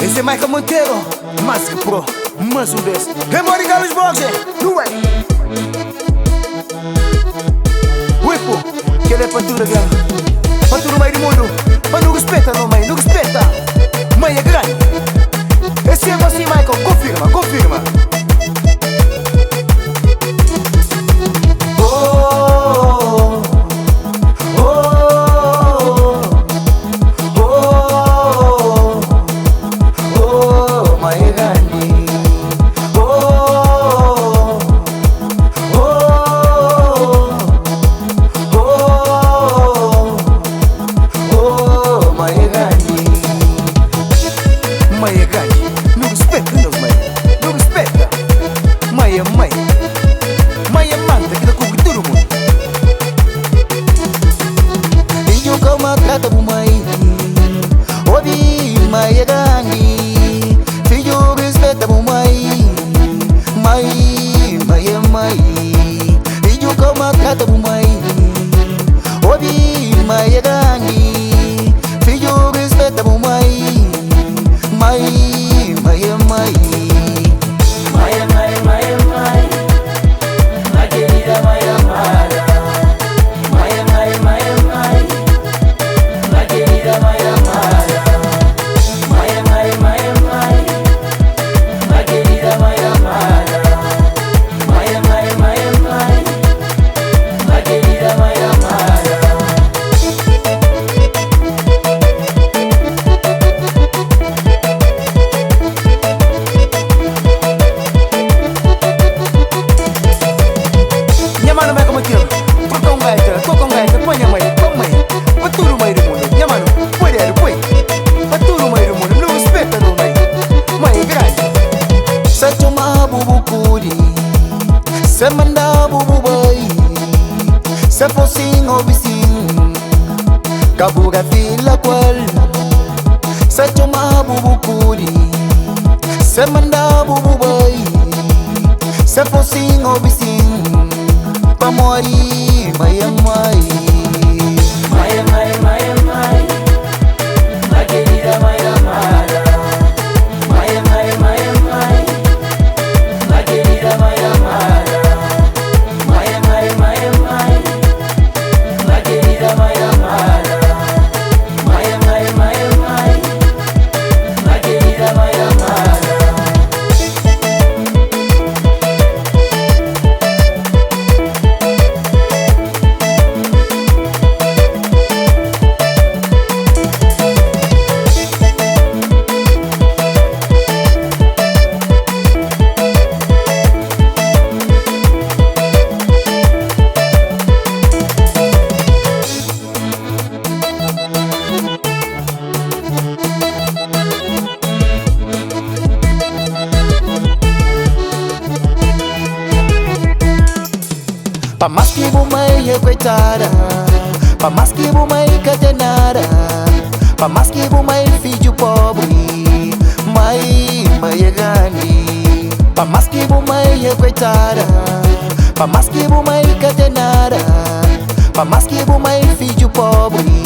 Esse é Michael Monteiro, mais que pro, mais um desses. Remori Carlos Borges, não é? Uipo, que ele é para tudo, galera. Para tudo meio do mundo, para não respeita, não, mãe, não respeita. Mãe é grande. Esse é você, Michael, confirma, confirma. Mãe é grande, não respeita, não, mãe, não respeita. Mãe é mãe, mãe é manta que dá com todo mundo. E eu como trata por mãe, ouvi mãe é grande. Filho respeita por mãe, mãe é mãe. E eu como trata por mãe, ouvi mãe é grande. Filho respeita por mãe. Mãe é mãe. Mãe é mãe, mãe é mãe. Mãe querida, mãe amada. Mãe é mãe, mãe é mãe. Mãe querida, mãe amada. Mãe é mãe, mãe é mãe. Mãe querida, mãe amada. Mãe é mãe, mãe é mãe. Mãe querida, mãe amada. Mano, vai como aquilo. Tô com gaita, põe a mãe, para tudo meio do mundo. Minha mano, põe, para tudo meio do mundo. Não respeita, não, mãe. Mãe é grande. Se chama bubu curi, se manda bubu boy, se fosse o vizinho, cabura fila qual. Se chama bubu curi, se manda bubu boy, se fosse o vizinho, pa morir, mãe é mãe. Mãe é mãe, mãe é mãe. Mãe querida, mãe amada. Mãe é mãe, mãe é mãe. Mãe querida, mãe amada. Mãe é mãe, mãe é mãe. Mãe querida, mãe amada. Mãe é mãe, mãe é mãe. Mãe querida, mãe amada. Pa mais que mãe é coitada, pa mais que mãe catenada, pa mais que mãe filho pobre, mãe é grande. Pa mais que mãe é coitada, pa mais que mãe catenada, pa mais que mãe filho pobre.